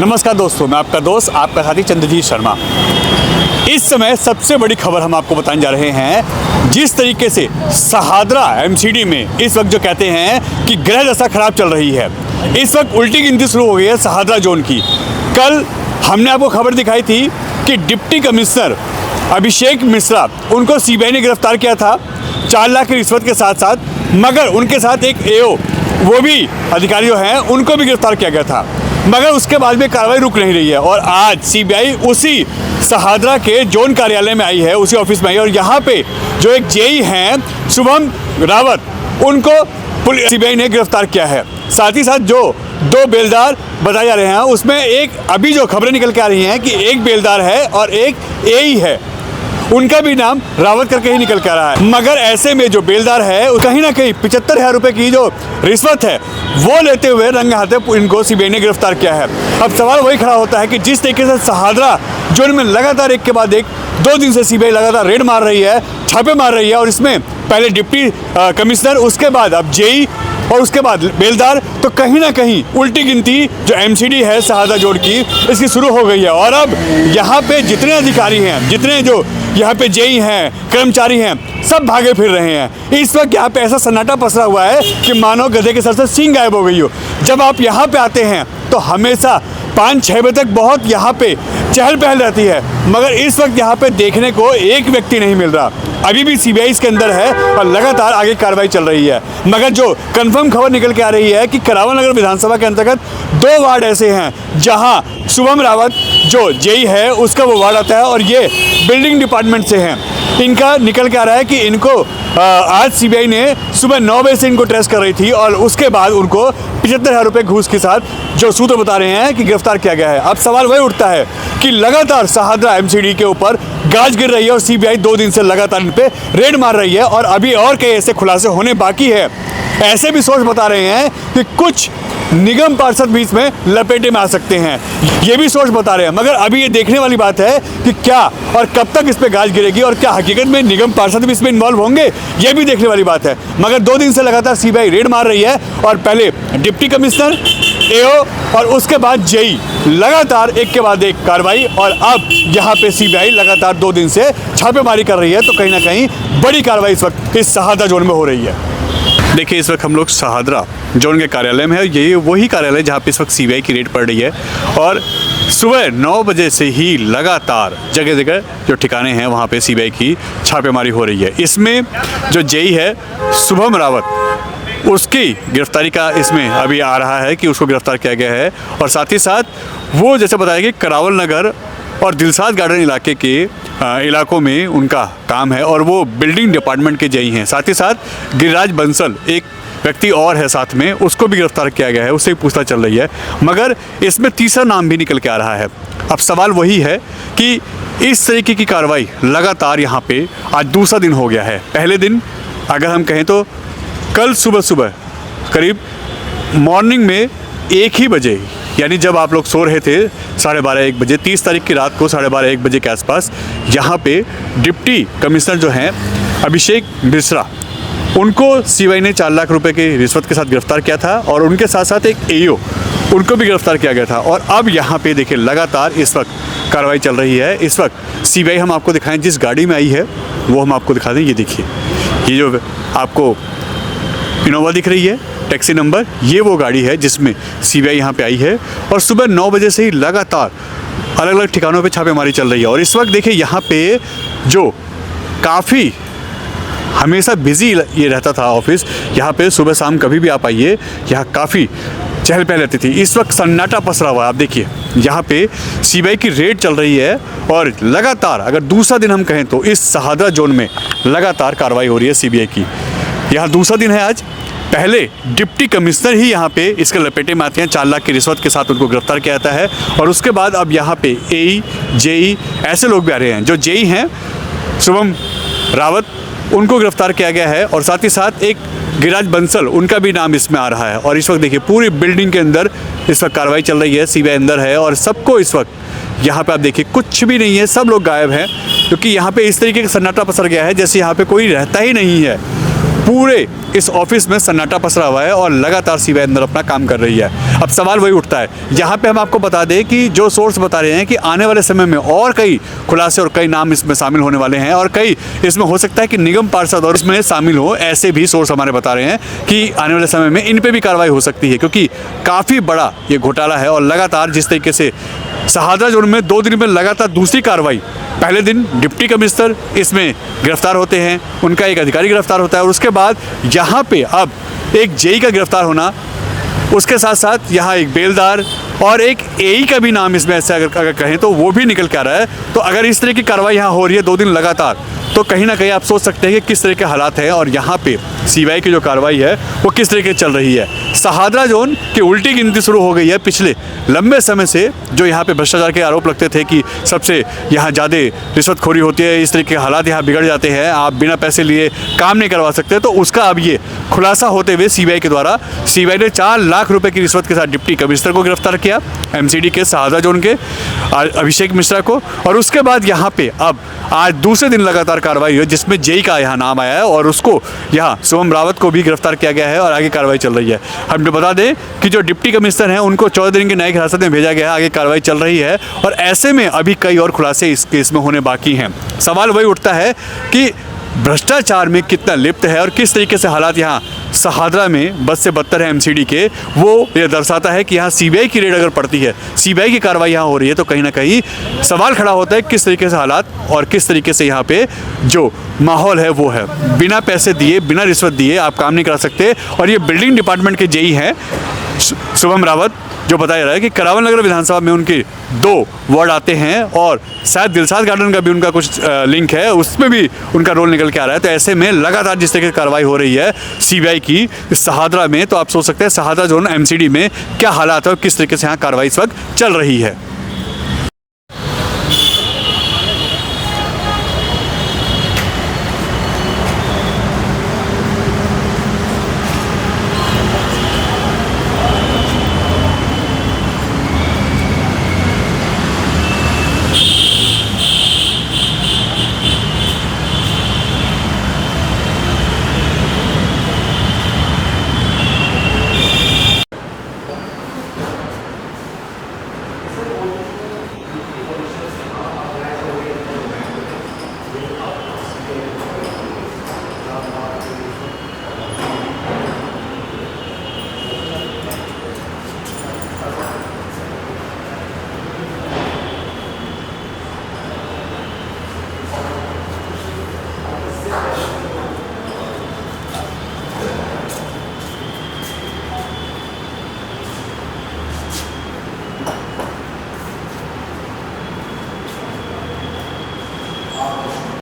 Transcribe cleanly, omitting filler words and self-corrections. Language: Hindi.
नमस्कार दोस्तों, मैं आपका दोस्त आपका साथी चंद्रजीत शर्मा। इस समय सबसे बड़ी खबर हम आपको बताने जा रहे हैं। जिस तरीके से सहादरा एमसीडी में इस वक्त जो कहते हैं कि ग्रह दशा खराब चल रही है, इस वक्त उल्टी गिनती शुरू हो गई है सहादरा जोन की। कल हमने आपको खबर दिखाई थी कि डिप्टी कमिश्नर अभिषेक मिश्रा, उनको सीबीआई ने गिरफ्तार किया था 4 लाख की रिश्वत के साथ साथ, मगर उनके साथ एक एओ वो भी अधिकारी जो हैं उनको भी गिरफ्तार किया गया था, मगर उसके बाद भी कार्रवाई रुक नहीं रही है। और आज सीबीआई उसी सहादरा के जोन कार्यालय में आई है, उसी ऑफिस में आई है, और यहाँ पे जो एक जेई हैं शुभम रावत, उनको सीबीआई ने गिरफ्तार किया है। साथ ही साथ जो 2 बेलदार बताए जा रहे हैं, उसमें एक अभी जो खबरें निकल के आ रही हैं कि एक बेलदार है और एक एई है, उनका भी नाम रावत करके ही निकल के आ रहा है। मगर ऐसे में जो बेलदार है कहीं ना कहीं 75,000 रुपये की जो रिश्वत है वो लेते हुए रंगे हाथे इनको सीबीआई ने गिरफ्तार किया है। अब सवाल वही खड़ा होता है कि जिस तरीके से सहादरा जोन में लगातार एक के बाद एक 2 दिन से सीबीआई लगातार रेड मार रही है, छापे मार रही है, और इसमें पहले डिप्टी कमिश्नर, उसके बाद अब जेई और उसके बाद बेलदार, तो कहीं ना कहीं उल्टी गिनती जो एमसीडी है सहादरा जोन की, इसकी शुरू हो गई है। और अब यहाँ पे जितने अधिकारी हैं, जितने जो यहाँ पे जेई हैं, कर्मचारी हैं, सब भागे फिर रहे हैं। इस वक्त यहाँ पे ऐसा सन्नाटा पसरा हुआ है कि मानो गधे के सर से सींग गायब हो गई हो। जब आप यहाँ पे आते हैं तो हमेशा 5-6 बजे तक बहुत यहाँ पे चहल पहल रहती है, मगर इस वक्त यहाँ पे देखने को एक व्यक्ति नहीं मिल रहा। अभी भी सीबीआई इसके अंदर है और लगातार आगे कार्रवाई चल रही है। मगर जो कंफर्म खबर निकल के आ रही है कि करावल नगर विधानसभा के अंतर्गत 2 वार्ड ऐसे हैं जहां शुभम रावत जो जेई है उसका वो वार्ड आता है, और ये बिल्डिंग डिपार्टमेंट से हैं। इनका निकल के आ रहा है कि इनको आज सीबीआई ने सुबह 9 बजे से इनको ट्रेस कर रही थी, और उसके बाद उनको 75,000 रुपये घूस के साथ जो सूत्र बता रहे हैं कि गिरफ्तार किया गया है। अब सवाल वही उठता है कि लगातार सहादरा एमसीडी के ऊपर गाज गिर रही है और सीबीआई 2 दिन से लगातार इन पे रेड मार रही है, और अभी और कई ऐसे खुलासे होने बाकी है। ऐसे भी सोच बता रहे हैं कि कुछ निगम पार्षद भी इसमें लपेटे में आ सकते हैं, ये भी सोच बता रहे हैं। मगर अभी ये देखने वाली बात है कि क्या और कब तक इस पे गाज गिरेगी, और क्या हकीकत में निगम पार्षद भी इसमें इन्वॉल्व होंगे, ये भी देखने वाली बात है। मगर 2 दिन से लगातार सीबीआई रेड मार रही है, और पहले डिप्टी कमिश्नर, एओ और उसके बाद जेई, लगातार एक के बाद एक कार्रवाई, और अब यहाँ पे सीबीआई लगातार 2 दिन से छापेमारी कर रही है। तो कहीं ना कहीं बड़ी कार्रवाई इस वक्त इस सहादरा जोन में हो रही है। देखिए, इस वक्त हम लोग सहादरा जोन के कार्यालय में है। ये वही कार्यालय जहाँ पे इस वक्त सीबीआई की रेड पड़ रही है, और सुबह 9 बजे से ही लगातार जगह जगह जो ठिकाने हैं वहाँ पे सीबीआई की छापेमारी हो रही है। इसमें जो जेई है शुभम रावत, उसकी गिरफ्तारी का इसमें अभी आ रहा है कि उसको गिरफ्तार किया गया है, और साथ ही साथ वो जैसे बताया कि करावल नगर और दिलसाद गार्डन इलाके के इलाकों में उनका काम है, और वो बिल्डिंग डिपार्टमेंट के जेई हैं। साथ ही साथ गिरिराज बंसल एक व्यक्ति और है साथ में, उसको भी गिरफ्तार किया गया है, उससे भी पूछताछ चल रही है। मगर इसमें तीसरा नाम भी निकल के आ रहा है। अब सवाल वही है कि इस तरीके की कार्रवाई लगातार यहाँ पे आज दूसरा दिन हो गया है। पहले दिन अगर हम कहें तो कल सुबह करीब मॉर्निंग में 1 ही बजे, यानी जब आप लोग सो रहे थे 12:30-1 बजे, 30 तारीख की रात को 12:30-1 बजे के आसपास यहाँ पे डिप्टी कमिश्नर जो हैं अभिषेक मिश्रा, उनको सीबीआई ने 4 लाख रुपए की रिश्वत के साथ गिरफ्तार किया था, और उनके साथ साथ एक एओ, उनको भी गिरफ्तार किया गया था। और अब यहाँ पे देखिए लगातार इस वक्त कार्रवाई चल रही है। इस वक्त सीबीआई हम आपको दिखाएं जिस गाड़ी में आई है वो हम आपको दिखा दें। ये देखिए, ये जो आपको इनोवा दिख रही है टैक्सी नंबर, ये वो गाड़ी है जिसमें सीबीआई यहाँ पे आई है, और सुबह 9 बजे से ही लगातार अलग अलग ठिकानों पे छापेमारी चल रही है। और इस वक्त देखिए यहाँ पे जो काफ़ी हमेशा बिजी ये रहता था ऑफिस, यहाँ पे सुबह शाम कभी भी आप आइए, यहाँ काफ़ी चहल पहल रहती थी। इस वक्त सन्नाटा पसरा हुआ है। आप देखिए यहाँ पे सीबीआई की रेड चल रही है, और लगातार अगर दूसरा दिन हम कहें तो इस सहादरा जोन में लगातार कार्रवाई हो रही है सीबीआई की। यहाँ दूसरा दिन है आज। पहले डिप्टी कमिश्नर ही यहाँ पे इसके लपेटे में आते हैं, 4 लाख की रिश्वत के साथ उनको गिरफ्तार किया जाता है, और उसके बाद अब यहाँ पे एई, जेई ऐसे लोग भी आ रहे हैं। जो जेई हैं शुभम रावत, उनको गिरफ्तार किया गया है, और साथ ही साथ एक गिरिराज बंसल, उनका भी नाम इसमें आ रहा है। और इस वक्त देखिए पूरी बिल्डिंग के अंदर इस वक्त कार्रवाई चल रही है, सीबीआई अंदर है, और सबको इस वक्त यहाँ पे आप देखिए कुछ भी नहीं है, सब लोग गायब हैं, क्योंकि यहाँ पे इस तरीके का सन्नाटा पसर गया है जैसे यहाँ पे कोई रहता ही नहीं है। पूरे इस ऑफिस में सन्नाटा पसरा हुआ है और लगातार सीबीआई अंदर अपना काम कर रही है। अब सवाल वही उठता है, यहाँ पे हम आपको बता दें कि जो सोर्स बता रहे हैं कि आने वाले समय में और कई खुलासे और कई नाम इसमें शामिल होने वाले हैं और कई इसमें हो सकता है कि निगम पार्षद और इसमें शामिल हो, ऐसे भी सोर्स हमारे बता रहे हैं कि आने वाले समय में इन पे भी कार्रवाई हो सकती है, क्योंकि काफ़ी बड़ा ये घोटाला है। और लगातार जिस तरीके से शहादरा जोन में 2 दिन में लगातार दूसरी कार्रवाई, पहले दिन डिप्टी कमिश्नर इसमें गिरफ्तार होते हैं, उनका एक अधिकारी गिरफ्तार होता है और उसके बाद यहाँ पे अब एक जेई का गिरफ्तार होना, उसके साथ साथ यहाँ एक बेलदार और एक एई का भी नाम इसमें ऐसे अगर कहें तो वो भी निकल के आ रहा है। तो अगर इस तरह की कार्रवाई यहाँ हो रही है 2 दिन लगातार, तो कहीं ना कहीं आप सोच सकते हैं कि किस तरह के हालात हैं और यहाँ पे सीबीआई की जो कार्रवाई है वो किस तरीके से चल रही है। शहादरा जोन की उल्टी गिनती शुरू हो गई है। पिछले लंबे समय से जो यहाँ पे भ्रष्टाचार के आरोप लगते थे कि सबसे यहाँ ज़्यादा रिश्वतखोरी होती है, इस तरह के हालात यहाँ बिगड़ जाते हैं, आप बिना पैसे लिए काम नहीं करवा सकते, तो उसका अब ये खुलासा होते हुए सीबीआई के द्वारा सीबीआई ने 4 लाख रुपए की रिश्वत के साथ डिप्टी कमिश्नर को गिरफ्तार किया, एमसीडी के शहादरा जोन के अभिषेक मिश्रा को। और उसके बाद यहाँ पे अब आज दूसरे दिन लगातार कार्रवाई हुई जिसमें जेई का यहाँ नाम आया है और उसको यहाँ शुभम रावत को भी गिरफ्तार किया गया है और आगे कार्रवाई चल रही है। हम बता दें कि जो डिप्टी कमिश्नर हैं उनको 14 दिन की न्यायिक हिरासत में भेजा गया है, आगे कार्रवाई चल रही है और ऐसे में अभी कई और खुलासे इस केस में होने बाकी हैं। सवाल वही उठता है कि भ्रष्टाचार में कितना लिप्त है और किस तरीके से हालात यहाँ शहादरा में बद से बदतर है एमसीडी के, वो ये दर्शाता है कि यहाँ सीबीआई की रेड अगर पड़ती है, सीबीआई की कार्रवाई यहाँ हो रही है, तो कहीं ना कहीं सवाल खड़ा होता है किस तरीके से हालात और किस तरीके से यहाँ पे जो माहौल है वो है। बिना पैसे दिए, बिना रिश्वत दिए आप काम नहीं करा सकते। और ये बिल्डिंग डिपार्टमेंट के जेई हैं शुभम रावत, जो बताया रहा है कि करावल नगर विधानसभा में उनके 2 वार्ड आते हैं और शायद दिलशाद गार्डन का भी उनका कुछ लिंक है, उसमें भी उनका रोल निकल के आ रहा है। तो ऐसे में लगातार जिस तरीके की कार्रवाई हो रही है सीबीआई की शहादरा में, तो आप सोच सकते हैं शहादरा जोन एमसीडी में क्या हालात है और किस तरीके से यहाँ कार्रवाई इस वक्त चल रही है।